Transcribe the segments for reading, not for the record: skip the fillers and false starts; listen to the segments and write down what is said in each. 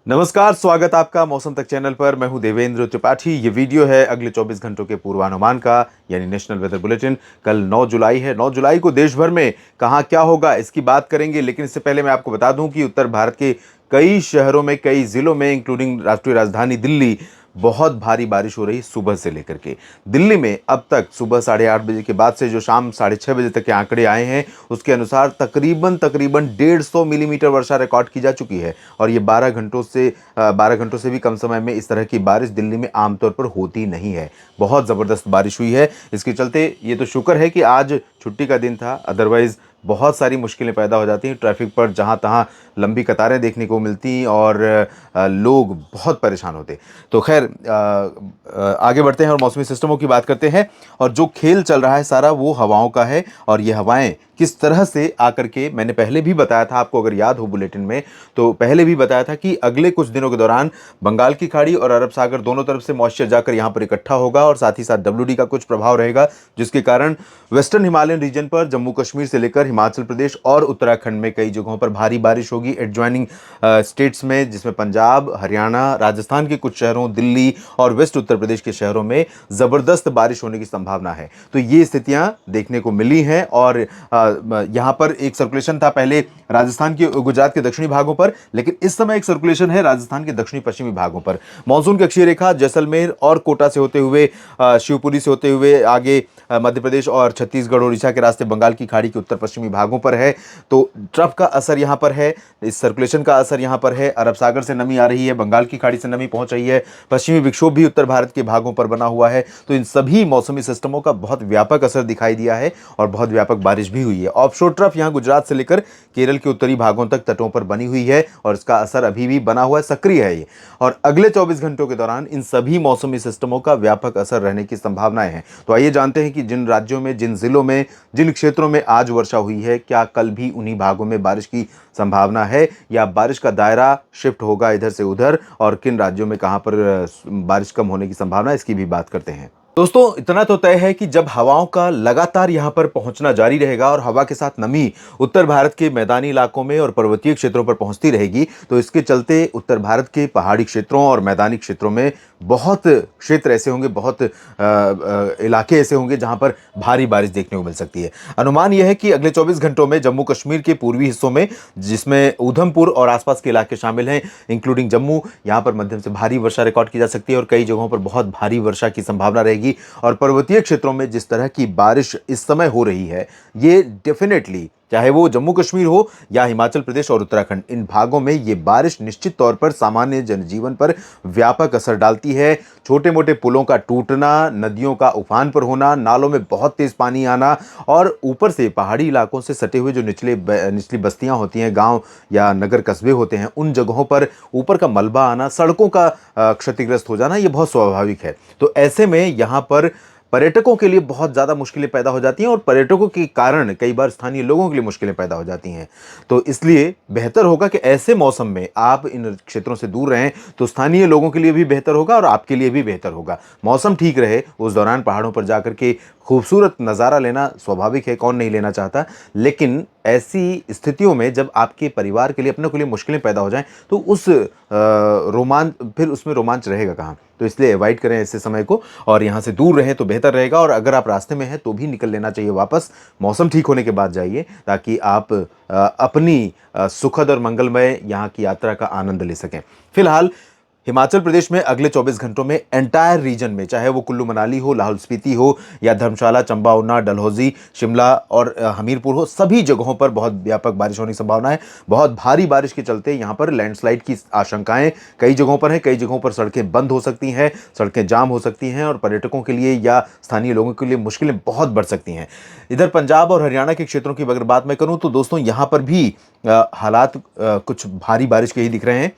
नमस्कार, स्वागत आपका मौसम तक चैनल पर। मैं हूं देवेंद्र त्रिपाठी। ये वीडियो है अगले 24 घंटों के पूर्वानुमान का, यानी नेशनल वेदर बुलेटिन। कल 9 जुलाई है। 9 जुलाई को देश भर में कहां क्या होगा इसकी बात करेंगे, लेकिन इससे पहले मैं आपको बता दूं कि उत्तर भारत के कई शहरों में, कई जिलों में, इंक्लूडिंग राष्ट्रीय राजधानी दिल्ली, बहुत भारी बारिश हो रही सुबह से लेकर के। दिल्ली में अब तक सुबह 8:30 बजे के बाद से जो शाम 6:30 बजे तक के आंकड़े आए हैं, उसके अनुसार तकरीबन तकरीबन 150 मिलीमीटर वर्षा रिकॉर्ड की जा चुकी है। और ये 12 घंटों से भी कम समय में इस तरह की बारिश दिल्ली में आमतौर पर होती नहीं है। बहुत ज़बरदस्त बारिश हुई है। इसके चलते ये तो शुक्र है कि आज छुट्टी का दिन था, अदरवाइज़ बहुत सारी मुश्किलें पैदा हो जाती हैं। ट्रैफिक पर जहाँ तहाँ लंबी कतारें देखने को मिलती और लोग बहुत परेशान होते। तो खैर, आगे बढ़ते हैं और मौसमी सिस्टमों की बात करते हैं। और जो खेल चल रहा है सारा वो हवाओं का है। और ये हवाएं किस तरह से आकर के, मैंने पहले भी बताया था आपको, अगर याद हो बुलेटिन में, तो पहले भी बताया था कि अगले कुछ दिनों के दौरान बंगाल की खाड़ी और अरब सागर दोनों तरफ से मॉइस्चर जाकर यहाँ पर इकट्ठा होगा और साथ ही साथ WD का कुछ प्रभाव रहेगा, जिसके कारण वेस्टर्न हिमालयन रीजन पर जम्मू कश्मीर से लेकर हिमाचल प्रदेश और उत्तराखंड में कई जगहों पर भारी बारिश होगी। एडजॉइनिंग स्टेट्स में, जिसमें पंजाब, हरियाणा, राजस्थान के कुछ शहरों, दिल्ली और वेस्ट उत्तर प्रदेश के शहरों में ज़बरदस्त बारिश होने की संभावना है। तो ये स्थितियां देखने को मिली हैं। और यहाँ पर एक सर्कुलेशन था पहले राजस्थान के, गुजरात के दक्षिणी भागों पर, लेकिन इस समय एक सर्कुलेशन है राजस्थान के दक्षिणी पश्चिमी भागों पर। मानसून की अक्षीय रेखा जैसलमेर और कोटा से होते हुए, शिवपुरी से होते हुए आगे मध्य प्रदेश और छत्तीसगढ़ उड़ीसा के रास्ते बंगाल की खाड़ी के उत्तर पश्चिमी भागों पर है। तो ट्रफ का असर यहाँ पर है, इस सर्कुलेशन का असर यहाँ पर है। अरब सागर से नमी आ रही है, बंगाल की खाड़ी से नमी पहुंच रही है, पश्चिमी विक्षोभ भी उत्तर भारत के भागों पर बना हुआ है। तो इन सभी मौसमी सिस्टमों का बहुत व्यापक असर दिखाई दिया है और बहुत व्यापक बारिश भी हुई है। ऑफशोर ट्रफ यहाँ गुजरात से लेकर केरल के उत्तरी भागों तक तटों पर बनी हुई है और इसका असर अभी भी बना हुआ है, सक्रिय है ये। और अगले 24 घंटों के दौरान इन सभी मौसमी सिस्टमों का व्यापक असर रहने की संभावनाएं हैं। तो आइए जानते हैं कि जिन राज्यों में, जिन जिलों में, जिन क्षेत्रों में आज वर्षा हुई है, क्या कल भी उन्हीं भागों में बारिश की संभावना है या बारिश का दायरा शिफ्ट होगा इधर से उधर, और किन राज्यों में कहां पर बारिश कम होने की संभावना है, इसकी भी बात करते हैं। दोस्तों, इतना तो तय है कि जब हवाओं का लगातार यहां पर पहुंचना जारी रहेगा और हवा के साथ नमी उत्तर भारत के मैदानी इलाकों में और पर्वतीय क्षेत्रों पर पहुंचती रहेगी, तो इसके चलते उत्तर भारत के पहाड़ी क्षेत्रों और मैदानी क्षेत्रों में बहुत क्षेत्र ऐसे होंगे, बहुत इलाके ऐसे होंगे जहां पर भारी बारिश देखने को मिल सकती है। अनुमान यह है कि अगले 24 घंटों में जम्मू कश्मीर के पूर्वी हिस्सों में, जिसमें ऊधमपुर और आसपास के इलाके शामिल हैं, इंक्लूडिंग जम्मू, यहां पर मध्यम से भारी वर्षा रिकॉर्ड की जा सकती है और कई जगहों पर बहुत भारी वर्षा की संभावना रहेगी। और पर्वतीय क्षेत्रों में जिस तरह की बारिश इस समय हो रही है, ये डेफिनेटली, चाहे वो जम्मू कश्मीर हो या हिमाचल प्रदेश और उत्तराखंड, इन भागों में ये बारिश निश्चित तौर पर सामान्य जनजीवन पर व्यापक असर डालती है। छोटे मोटे पुलों का टूटना, नदियों का उफान पर होना, नालों में बहुत तेज पानी आना और ऊपर से पहाड़ी इलाकों से सटे हुए जो निचली बस्तियां होती हैं, गांव या नगर कस्बे होते हैं, उन जगहों पर ऊपर का मलबा आना, सड़कों का क्षतिग्रस्त हो जाना, ये बहुत स्वाभाविक है। तो ऐसे में यहाँ पर पर्यटकों के लिए बहुत ज़्यादा मुश्किलें पैदा हो जाती हैं और पर्यटकों के कारण कई बार स्थानीय लोगों के लिए मुश्किलें पैदा हो जाती हैं। तो इसलिए बेहतर होगा कि ऐसे मौसम में आप इन क्षेत्रों से दूर रहें, तो स्थानीय लोगों के लिए भी बेहतर होगा और आपके लिए भी बेहतर होगा। मौसम ठीक रहे, उस दौरान पहाड़ों पर जाकर के खूबसूरत नज़ारा लेना स्वाभाविक है, कौन नहीं लेना चाहता। लेकिन ऐसी स्थितियों में जब आपके परिवार के लिए, अपने के लिए मुश्किलें पैदा हो जाएं, तो फिर उसमें रोमांच रहेगा कहाँ। तो इसलिए अवॉइड करें ऐसे समय को और यहाँ से दूर रहें तो बेहतर रहेगा। और अगर आप रास्ते में हैं तो भी निकल लेना चाहिए वापस, मौसम ठीक होने के बाद जाइए, ताकि आप अपनी सुखद और मंगलमय यहाँ की यात्रा का आनंद ले सकें। फिलहाल हिमाचल प्रदेश में अगले 24 घंटों में एंटायर रीजन में, चाहे वो कुल्लू मनाली हो, लाहौल स्पीति हो या धर्मशाला, चंबा, ऊना, डलहौजी, शिमला और हमीरपुर हो, सभी जगहों पर बहुत व्यापक बारिश होने की संभावना है। बहुत भारी बारिश के चलते यहाँ पर लैंडस्लाइड की आशंकाएं कई जगहों पर है। कई जगहों पर सड़कें बंद हो सकती हैं, सड़कें जाम हो सकती हैं और पर्यटकों के लिए या स्थानीय लोगों के लिए मुश्किलें बहुत बढ़ सकती हैं। इधर पंजाब और हरियाणा के क्षेत्रों की अगर बात मैं करूँ तो दोस्तों, यहाँ पर भी हालात कुछ भारी बारिश के ही दिख रहे हैं।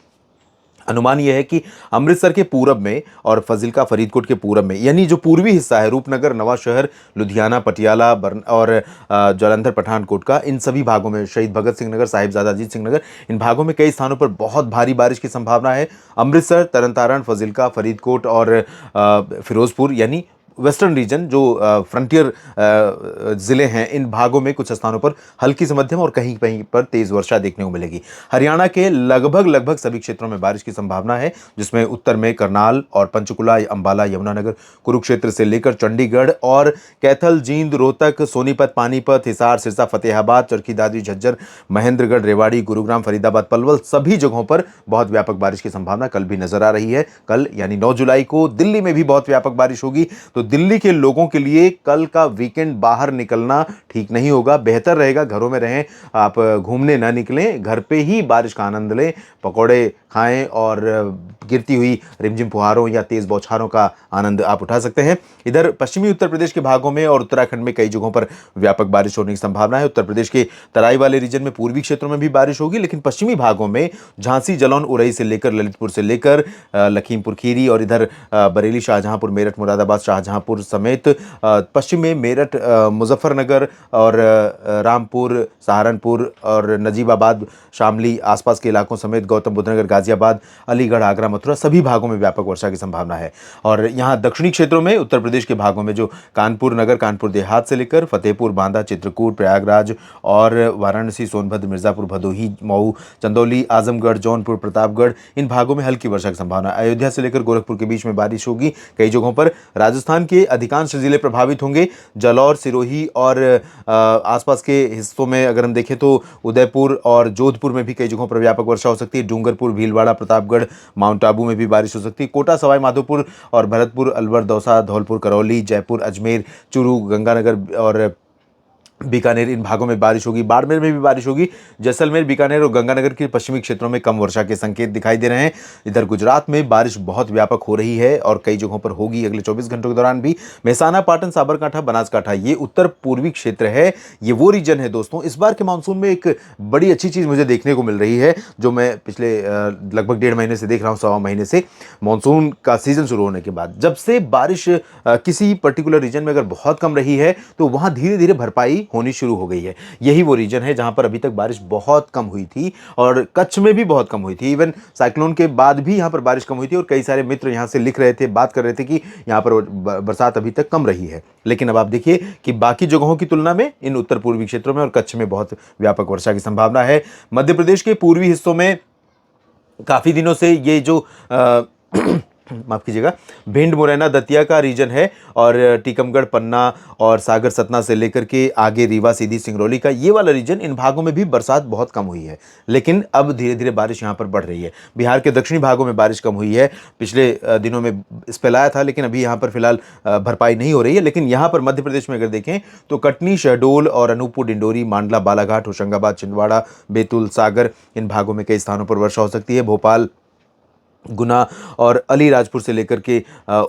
अनुमान यह है कि अमृतसर के पूरब में और फजीलका फरीदकोट के पूरब में, यानी जो पूर्वी हिस्सा है, रूपनगर, नवा शहर, लुधियाना, पटियाला और जालंधर, पठानकोट का, इन सभी भागों में, शहीद भगत सिंह नगर, साहिबजादा अजीत सिंह नगर, इन भागों में कई स्थानों पर बहुत भारी बारिश की संभावना है। अमृतसर, तरन तारण, फजीलका, फरीदकोट और फिरोजपुर, यानी वेस्टर्न रीजन जो फ्रंटियर ज़िले हैं, इन भागों में कुछ स्थानों पर हल्की से मध्यम और कहीं कहीं पर तेज़ वर्षा देखने को मिलेगी। हरियाणा के लगभग सभी क्षेत्रों में बारिश की संभावना है, जिसमें उत्तर में करनाल और पंचकुला, अंबाला, यमुनानगर, कुरुक्षेत्र से लेकर चंडीगढ़ और कैथल, जींद, रोहतक, सोनीपत, पानीपत, हिसार, सिरसा, फतेहाबाद, चरखी दादरी, झज्जर, महेंद्रगढ़, रेवाड़ी, गुरुग्राम, फरीदाबाद, पलवल, सभी जगहों पर बहुत व्यापक बारिश की संभावना कल भी नजर आ रही है। कल यानी 9 जुलाई को दिल्ली में भी बहुत व्यापक बारिश होगी। तो दिल्ली के लोगों के लिए कल का वीकेंड बाहर निकलना ठीक नहीं होगा। बेहतर रहेगा घरों में रहें, आप घूमने ना निकलें, घर पे ही बारिश का आनंद लें, पकौड़े खाएं और गिरती हुई रिमझिम फुहारों या तेज बौछारों का आनंद आप उठा सकते हैं। इधर पश्चिमी उत्तर प्रदेश के भागों में और उत्तराखंड में कई जगहों पर व्यापक बारिश होने की संभावना है। उत्तर प्रदेश के तराई वाले रीजन में, पूर्वी क्षेत्रों में भी बारिश होगी, लेकिन पश्चिमी भागों में झांसी, जालौन, उरई से लेकर ललितपुर से लेकर लखीमपुर खीरी और इधर बरेली, शाहजहांपुर, मेरठ, मुरादाबाद, शाहजहांपुर समेत पश्चिम में मेरठ, मुजफ्फरनगर और रामपुर, सहारनपुर और नजीबाबाद, शामली, आसपास के इलाकों समेत गौतम बुद्ध नगर, गाजियाबाद, अलीगढ़, आगरा, मथुरा, सभी भागों में व्यापक वर्षा की संभावना है। और यहाँ दक्षिणी क्षेत्रों में उत्तर प्रदेश के भागों में जो कानपुर नगर, कानपुर देहात से लेकर फतेहपुर, बांदा, चित्रकूट, प्रयागराज और वाराणसी, सोनभद्र, मिर्जापुर, भदोही, मऊ, चंदौली, आजमगढ़, जौनपुर, प्रतापगढ़, इन भागों में हल्की वर्षा की संभावना। अयोध्या से लेकर गोरखपुर के बीच में बारिश होगी कई जगहों पर। राजस्थान के अधिकांश जिले प्रभावित होंगे। जालौर, सिरोही और आसपास के हिस्सों में अगर हम देखें तो उदयपुर और जोधपुर में भी कई जगहों पर व्यापक वर्षा हो सकती है। डूंगरपुर, भीलवाड़ा, प्रतापगढ़, माउंट आबू में भी बारिश हो सकती है। कोटा, सवाई माधोपुर और भरतपुर, अलवर, दौसा, धौलपुर, करौली, जयपुर, अजमेर, चूरू, गंगानगर और बीकानेर, इन भागों में बारिश होगी। बाड़मेर में भी बारिश होगी। जैसलमेर, बीकानेर और गंगानगर के पश्चिमी क्षेत्रों में कम वर्षा के संकेत दिखाई दे रहे हैं। इधर गुजरात में बारिश बहुत व्यापक हो रही है और कई जगहों पर होगी अगले 24 घंटों के दौरान भी। मेहसाना, पाटन, साबरकांठा, बनासकांठा, ये उत्तर पूर्वी क्षेत्र है, ये वो रीजन है दोस्तों। इस बार के मानसून में एक बड़ी अच्छी चीज़ मुझे देखने को मिल रही है, जो मैं पिछले लगभग 1.5 महीने से देख रहा हूँ, सवा महीने से, मानसून का सीजन शुरू होने के बाद। जब से बारिश किसी पर्टिकुलर रीजन में अगर बहुत कम रही है, तो वहाँ धीरे धीरे भरपाई होनी शुरू हो गई है। यही वो रीजन है जहां पर अभी तक बारिश बहुत कम हुई थी और कच्छ में भी बहुत कम हुई थी। इवन साइक्लोन के बाद भी यहां पर बारिश कम हुई थी और कई सारे मित्र यहां से लिख रहे थे, बात कर रहे थे कि यहां पर बरसात अभी तक कम रही है। लेकिन अब आप देखिए कि बाकी जगहों की तुलना में इन उत्तर पूर्वी क्षेत्रों में और कच्छ में बहुत व्यापक वर्षा की संभावना है। मध्य प्रदेश के पूर्वी हिस्सों में काफी दिनों से ये जो माफ कीजिएगा, भिंड, मुरैना, दतिया का रीजन है और टीकमगढ़, पन्ना और सागर, सतना से लेकर के आगे रीवा, सीधी, सिंगरौली का ये वाला रीजन, इन भागों में भी बरसात बहुत कम हुई है। लेकिन अब धीरे धीरे बारिश यहाँ पर बढ़ रही है। बिहार के दक्षिणी भागों में बारिश कम हुई है, पिछले दिनों में स्पेल आया था, लेकिन अभी यहाँ पर फिलहाल भरपाई नहीं हो रही है। लेकिन यहाँ पर मध्य प्रदेश में अगर देखें तो कटनी, शहडोल और अनूपपुर, डिंडोरी, मांडला, बालाघाट, होशंगाबाद, छिंदवाड़ा, बैतूल, सागर, इन भागों में कई स्थानों पर वर्षा हो सकती है। भोपाल, गुना और अलीराजपुर से लेकर के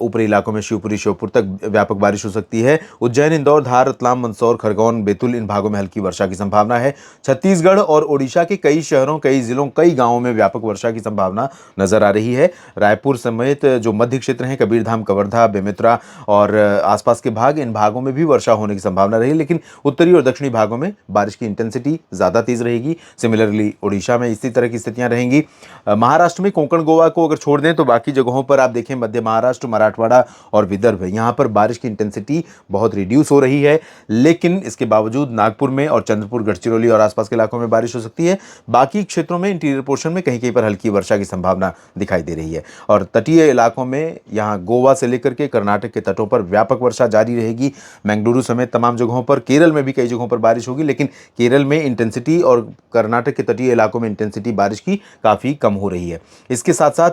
ऊपरी इलाकों में शिवपुरी, श्योपुर तक व्यापक बारिश हो सकती है। उज्जैन, इंदौर, धार, रतलाम, मंदसौर, खरगोन, बैतूल, इन भागों में हल्की वर्षा की संभावना है। छत्तीसगढ़ और ओडिशा के कई शहरों, कई जिलों, कई गांवों में व्यापक वर्षा की संभावना नजर आ रही है। रायपुर समेत जो मध्य क्षेत्र हैं, कबीरधाम, कवर्धा, बेमेतरा और आसपास के भाग, इन भागों में भी वर्षा होने की संभावना रही। लेकिन उत्तरी और दक्षिणी भागों में बारिश की इंटेंसिटी ज़्यादा तेज रहेगी। सिमिलरली उड़ीसा में इसी तरह की स्थितियां रहेंगी। महाराष्ट्र में कोंकण, गोवा को अगर छोड़ दें तो बाकी जगहों पर आप देखें, मध्य महाराष्ट्र, मराठवाड़ा और विदर्भ, यहां पर बारिश की इंटेंसिटी बहुत रिड्यूस हो रही है। लेकिन इसके बावजूद नागपुर में और चंद्रपुर, गढ़चिरौली और आसपास के इलाकों में बारिश हो सकती है। बाकी क्षेत्रों में, इंटीरियर पोर्शन में कहीं कहीं पर हल्की वर्षा की संभावना दिखाई दे रही है। और तटीय इलाकों में यहां गोवा से लेकर के कर्नाटक के तटों पर व्यापक वर्षा जारी रहेगी। बेंगलुरु समेत तमाम जगहों पर, केरल में भी कई जगहों पर बारिश होगी, लेकिन केरल में इंटेंसिटी और कर्नाटक के तटीय इलाकों में इंटेंसिटी बारिश की काफ़ी कम हो रही है। इसके साथ साथ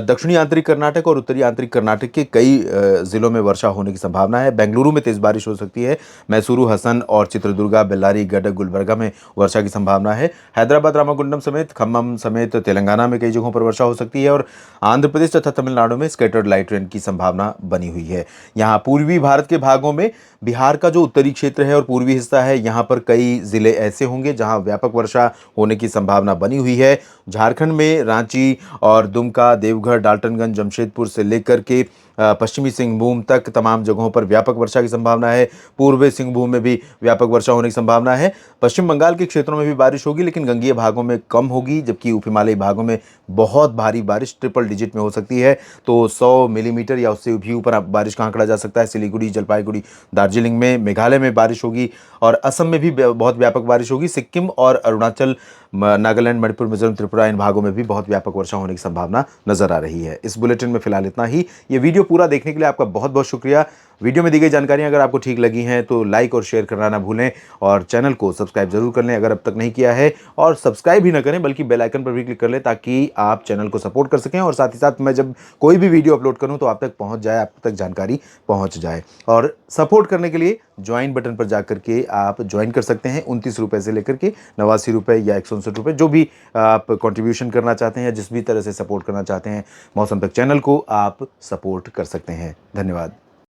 दक्षिणी आंतरिक कर्नाटक और उत्तरी आंतरिक कर्नाटक के कई जिलों में वर्षा होने की संभावना है। बेंगलुरु में तेज बारिश हो सकती है। मैसूरू, हसन और चित्रदुर्गा, बेल्लारी, गडक, गुलबर्गा में वर्षा की संभावना है। हैदराबाद, रामागुंडम समेत, खम्मम समेत तेलंगाना में कई जगहों पर वर्षा हो सकती है और आंध्र प्रदेश तथा तमिलनाडु में स्कैटर्ड लाइट रेन की संभावना बनी हुई है। यहाँ पूर्वी भारत के भागों में, बिहार का जो उत्तरी क्षेत्र है और पूर्वी हिस्सा है, यहाँ पर कई जिले ऐसे होंगे जहाँ व्यापक वर्षा होने की संभावना बनी हुई है। झारखंड में रांची और दुमका, देवघर, डाल्टनगंज, जमशेदपुर से लेकर के पश्चिमी सिंहभूम तक तमाम जगहों पर व्यापक वर्षा की संभावना है। पूर्वी सिंहभूम में भी व्यापक वर्षा होने की संभावना है। पश्चिम बंगाल के क्षेत्रों में भी बारिश होगी, लेकिन गंगीय भागों में कम होगी, जबकि उप हिमालयी भागों में बहुत भारी बारिश ट्रिपल डिजिट में हो सकती है। तो 100 मिलीमीटर या उससे भी ऊपर बारिश का आंकड़ा जा सकता है। सिलीगुड़ी, जलपाईगुड़ी, दार्जिलिंग में, मेघालय में बारिश होगी और असम में भी बहुत व्यापक बारिश होगी। सिक्किम और अरुणाचल, नागालैंड, मणिपुर, मिजोरम, त्रिपुरा, इन भागों में भी बहुत व्यापक वर्षा होने की संभावना नजर आ रही है। इस बुलेटिन में फिलहाल इतना ही। ये वीडियो पूरा देखने के लिए आपका बहुत बहुत शुक्रिया। वीडियो में दी गई जानकारियां अगर आपको ठीक लगी हैं तो लाइक और शेयर करना ना भूलें और चैनल को सब्सक्राइब जरूर कर लें अगर अब तक नहीं किया है। और सब्सक्राइब ही ना करें बल्कि बेल आइकन पर भी क्लिक कर लें ताकि आप चैनल को सपोर्ट कर सकें और साथ ही साथ मैं जब कोई भी वीडियो अपलोड करूं तो आप तक पहुंच जाए, आप तक जानकारी पहुंच जाए। और सपोर्ट करने के लिए ज्वाइन बटन पर जाकर के आप ज्वाइन कर सकते हैं। 29 रुपये से लेकर के 89 रुपये या 159 रुपये, जो भी आप कंट्रीब्यूशन करना चाहते हैं या जिस भी तरह से सपोर्ट करना चाहते हैं मौसम तक चैनल को, आप सपोर्ट कर सकते हैं। धन्यवाद।